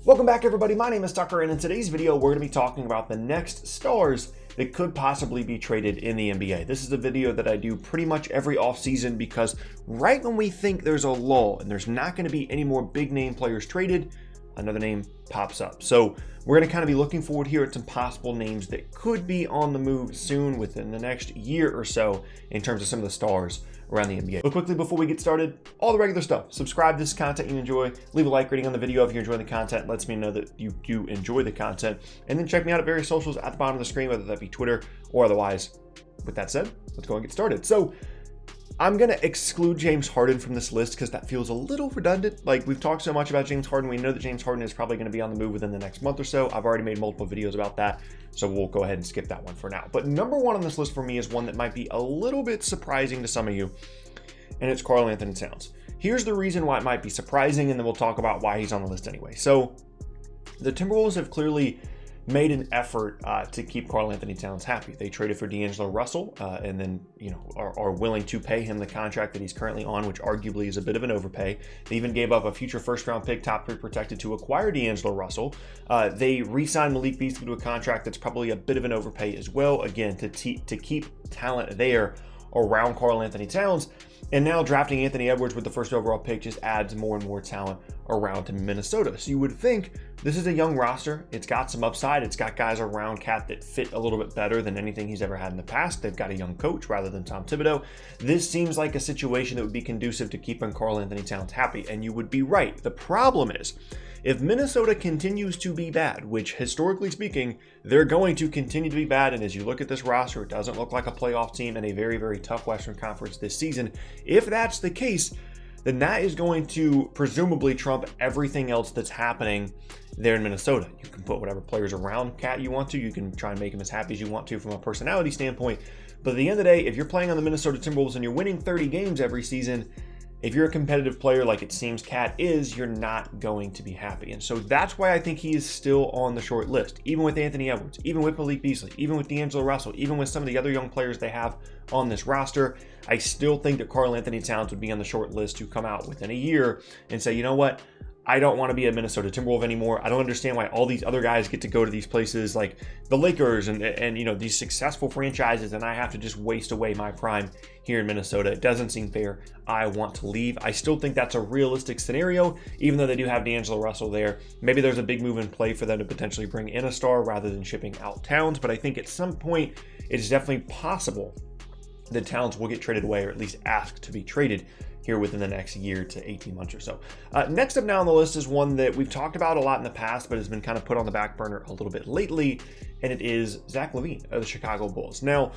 Welcome back, everybody. My name is Tucker, and in today's video, we're going to be talking about the next stars that could possibly be traded in the NBA. This is a video that I do pretty much every offseason because right when we think there's a lull and there's not going to be any more big name players traded, another name pops up. So we're going to kind of be looking forward here at some possible names that could be on the move soon within the next year or so in terms of some of the stars around the NBA. But quickly before we get started, all the regular stuff. Subscribe to this content you enjoy. Leave a like rating on the video if you're enjoying the content. It lets me know that you do enjoy the content. And then check me out at various socials at the bottom of the screen, whether that be Twitter or otherwise. With that said, let's go and get started. So I'm going to exclude James Harden from this list because that feels a little redundant. Like, we've talked so much about James Harden. We know that James Harden is probably going to be on the move within the next month or so. I've already made multiple videos about that, so we'll go ahead and skip that one for now. But number one on this list for me is one that might be a little bit surprising to some of you, and it's Karl-Anthony Towns. Here's the reason why it might be surprising, and then we'll talk about why he's on the list anyway. So the Timberwolves have clearly made an effort to keep Karl-Anthony Towns happy. They traded for D'Angelo Russell and then, are willing to pay him the contract that he's currently on, which arguably is a bit of an overpay. They even gave up a future first-round pick, top pick protected, to acquire D'Angelo Russell. They re-signed Malik Beasley to a contract that's probably a bit of an overpay as well, again, to keep talent there around Karl-Anthony Towns. And now drafting Anthony Edwards with the first overall pick just adds more and more talent around to Minnesota. So you would think this is a young roster. It's got some upside. It's got guys around Cat that fit a little bit better than anything he's ever had in the past. They've got a young coach rather than Tom Thibodeau. This seems like a situation that would be conducive to keeping Karl-Anthony Towns happy. And you would be right. The problem is, if Minnesota continues to be bad, which historically speaking, they're going to continue to be bad, and as you look at this roster, it doesn't look like a playoff team in a very, very tough Western Conference this season. If that's the case, then that is going to presumably trump everything else that's happening there in Minnesota. You can put whatever players around Cat you want to. You can try and make him as happy as you want to from a personality standpoint. But at the end of the day, if you're playing on the Minnesota Timberwolves and you're winning 30 games every season, if you're a competitive player like it seems Cat is, you're not going to be happy. And so that's why I think he is still on the short list, even with Anthony Edwards, even with Malik Beasley, even with D'Angelo Russell, even with some of the other young players they have on this roster. I still think that Karl-Anthony Towns would be on the short list to come out within a year and say, you know what? I don't want to be a Minnesota Timberwolf anymore. I don't understand why all these other guys get to go to these places like the Lakers and these successful franchises, and I have to just waste away my prime here in Minnesota. It doesn't seem fair. I want to leave. I still think that's a realistic scenario, even though they do have D'Angelo Russell there. Maybe there's a big move in play for them to potentially bring in a star rather than shipping out Towns, but I think at some point it is definitely possible that Towns will get traded away, or at least asked to be traded here within the next year to 18 months or so. Next up now on the list is one that we've talked about a lot in the past, but has been kind of put on the back burner a little bit lately, and it is Zach Lavine of the Chicago Bulls. Now,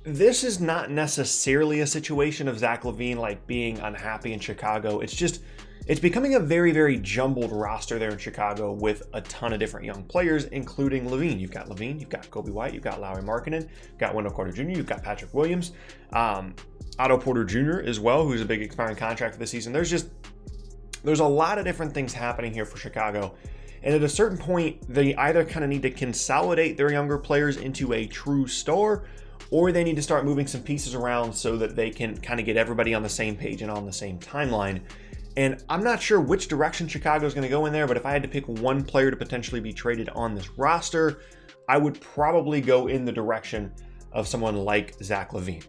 this is not necessarily a situation of Zach Lavine like being unhappy in Chicago. It's becoming a very, very jumbled roster there in Chicago with a ton of different young players, including Lavine. You've got Lavine, you've got Kobe White, you've got Lauri Markkanen, you've got Wendell Carter Jr., you've got Patrick Williams, Otto Porter Jr. as well, who's a big expiring contract for the season. There's a lot of different things happening here for Chicago. And at a certain point, they either kind of need to consolidate their younger players into a true star, or they need to start moving some pieces around so that they can kind of get everybody on the same page and on the same timeline. And I'm not sure which direction Chicago is going to go in there, but if I had to pick one player to potentially be traded on this roster, I would probably go in the direction of someone like Zach Lavine.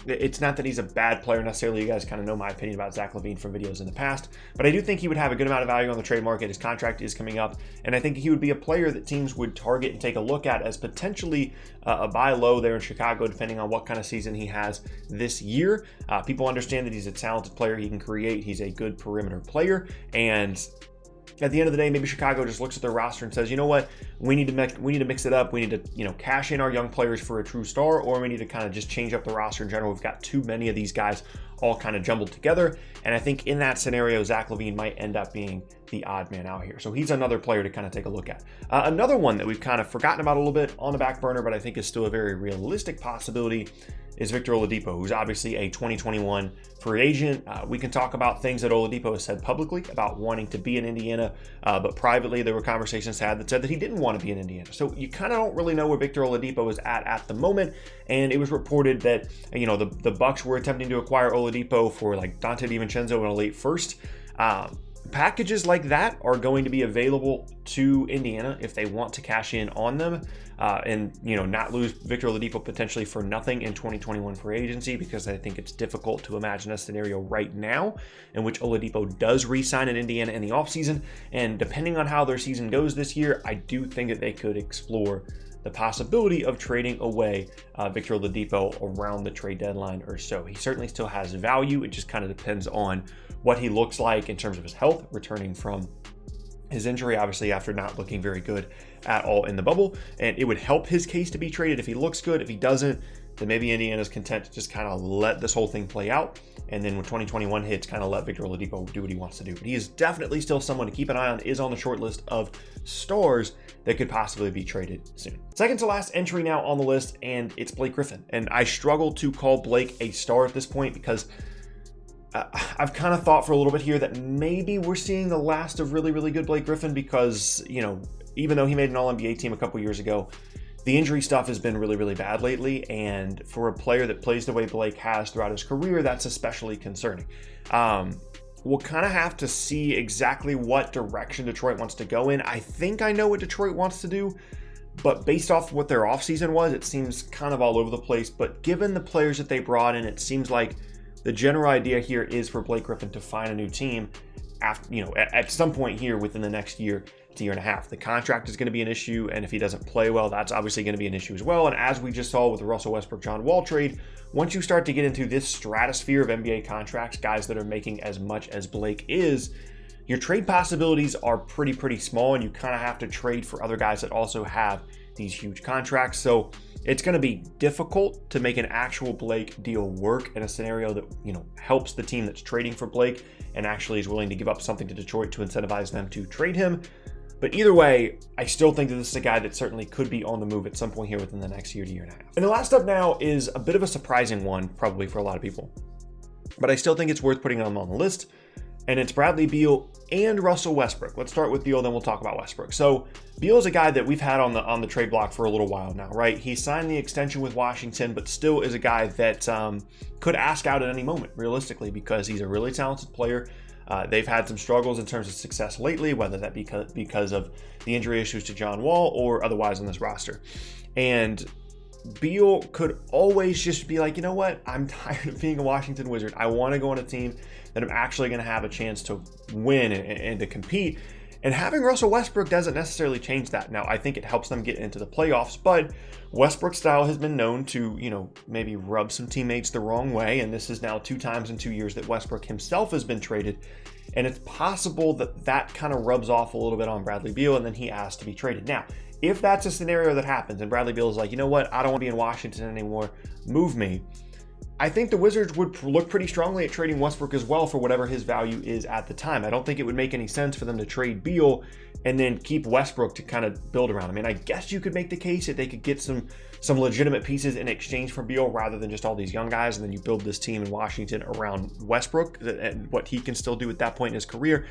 It's not that he's a bad player necessarily. You guys kind of know my opinion about Zach Lavine from videos in the past, but I do think he would have a good amount of value on the trade market. His contract is coming up, and I think he would be a player that teams would target and take a look at as potentially a buy low there in Chicago, depending on what kind of season he has this year. People understand that he's a talented player. He can create. He's a good perimeter player, and at the end of the day, maybe Chicago just looks at their roster and says, you know what, we need to mix it up. We need to, cash in our young players for a true star, or we need to kind of just change up the roster in general. We've got too many of these guys all kind of jumbled together. And I think in that scenario, Zach Lavine might end up being the odd man out here. So he's another player to kind of take a look at. Another one that we've kind of forgotten about a little bit on the back burner, but I think is still a very realistic possibility, is Victor Oladipo, who's obviously a 2021 free agent. We can talk about things that Oladipo has said publicly about wanting to be in Indiana, but privately there were conversations had that said that he didn't want to be in Indiana. So you kind of don't really know where Victor Oladipo is at the moment. And it was reported that, the Bucks were attempting to acquire Oladipo for like Dante DiVincenzo in a late first. packages like that are going to be available to Indiana if they want to cash in on them, and not lose Victor Oladipo potentially for nothing in 2021 free agency, because I think it's difficult to imagine a scenario right now in which Oladipo does re-sign in Indiana in the offseason. And depending on how their season goes this year, I do think that they could explore the possibility of trading away Victor Oladipo around the trade deadline or so. He certainly still has value. It just kind of depends on what he looks like in terms of his health, returning from his injury, obviously, after not looking very good at all in the bubble. And it would help his case to be traded if he looks good. If he doesn't, then maybe Indiana's content to just kind of let this whole thing play out. And then when 2021 hits, kind of let Victor Oladipo do what he wants to do. But he is definitely still someone to keep an eye on, is on the short list of stars that could possibly be traded soon. Second to last entry now on the list, and it's Blake Griffin. And I struggle to call Blake a star at this point because I've kind of thought for a little bit here that maybe we're seeing the last of really, really good Blake Griffin because, even though he made an All-NBA team a couple years ago, the injury stuff has been really, really bad lately. And for a player that plays the way Blake has throughout his career, that's especially concerning. We'll kind of have to see exactly what direction Detroit wants to go in. I think I know what Detroit wants to do, but based off what their offseason was, it seems kind of all over the place. But given the players that they brought in, it seems like the general idea here is for Blake Griffin to find a new team after, at some point here within the next year to year and a half. The contract is going to be an issue, and if he doesn't play well, that's obviously going to be an issue as well. And as we just saw with the Russell Westbrook John Wall trade, once you start to get into this stratosphere of NBA contracts, guys that are making as much as Blake is, your trade possibilities are pretty small, and you kind of have to trade for other guys that also have these huge contracts. So it's going to be difficult to make an actual Blake deal work in a scenario that, helps the team that's trading for Blake and actually is willing to give up something to Detroit to incentivize them to trade him. But either way, I still think that this is a guy that certainly could be on the move at some point here within the next year to year and a half. And the last up now is a bit of a surprising one, probably for a lot of people, but I still think it's worth putting him on the list. And it's Bradley Beal and Russell Westbrook. Let's start with Beal, then we'll talk about Westbrook. So Beal is a guy that we've had on the trade block for a little while now, right? He signed the extension with Washington, but still is a guy that could ask out at any moment, realistically, because he's a really talented player. They've had some struggles in terms of success lately, whether that be because of the injury issues to John Wall or otherwise on this roster. And Beal could always just be like, you know what? I'm tired of being a Washington Wizard. I want to go on a team that I'm actually going to have a chance to win and to compete. And having Russell Westbrook doesn't necessarily change that. Now, I think it helps them get into the playoffs, but Westbrook's style has been known to, maybe rub some teammates the wrong way. And this is now 2 times in 2 years that Westbrook himself has been traded. And it's possible that kind of rubs off a little bit on Bradley Beal, and then he asks to be traded. Now, if that's a scenario that happens and Bradley Beal is like, you know what, I don't want to be in Washington anymore, move me, I think the Wizards would look pretty strongly at trading Westbrook as well for whatever his value is at the time. I don't think it would make any sense for them to trade Beal and then keep Westbrook to kind of build around. I mean, I guess you could make the case that they could get some legitimate pieces in exchange for Beal rather than just all these young guys, and then you build this team in Washington around Westbrook and what he can still do at that point in his career.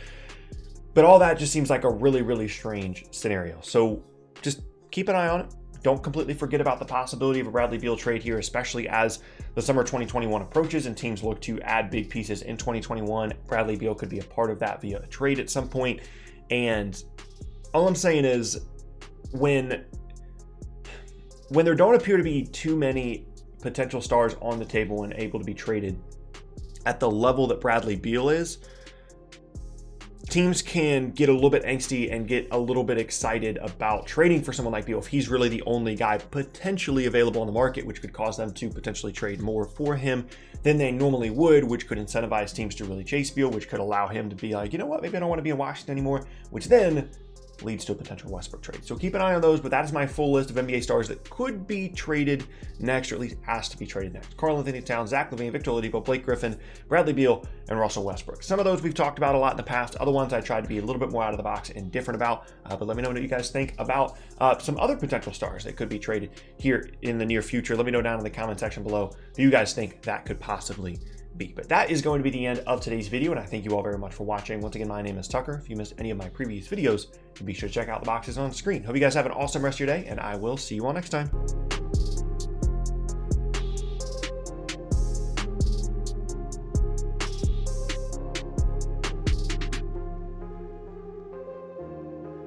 But all that just seems like a really, really strange scenario. So just keep an eye on it. Don't completely forget about the possibility of a Bradley Beal trade here, especially as the summer 2021 approaches and teams look to add big pieces in 2021. Bradley Beal could be a part of that via a trade at some point. And all I'm saying is when there don't appear to be too many potential stars on the table and able to be traded at the level that Bradley Beal is, teams can get a little bit angsty and get a little bit excited about trading for someone like Beal if he's really the only guy potentially available on the market, which could cause them to potentially trade more for him than they normally would, which could incentivize teams to really chase Beal, which could allow him to be like, you know what, maybe I don't want to be in Washington anymore, which then leads to a potential Westbrook trade. So keep an eye on those, but that is my full list of NBA stars that could be traded next, or at least asked to be traded next. Karl-Anthony Towns, Zach Lavine, Victor Oladipo, Blake Griffin, Bradley Beal, and Russell Westbrook. Some of those we've talked about a lot in the past. Other ones I tried to be a little bit more out of the box and different about, but let me know what you guys think about some other potential stars that could be traded here in the near future. Let me know down in the comment section below who you guys think that could possibly be. But that is going to be the end of today's video, and I thank you all very much for watching. Once again, my name is Tucker. If you missed any of my previous videos, be sure to check out the boxes on the screen. Hope you guys have an awesome rest of your day, and I will see you all next time.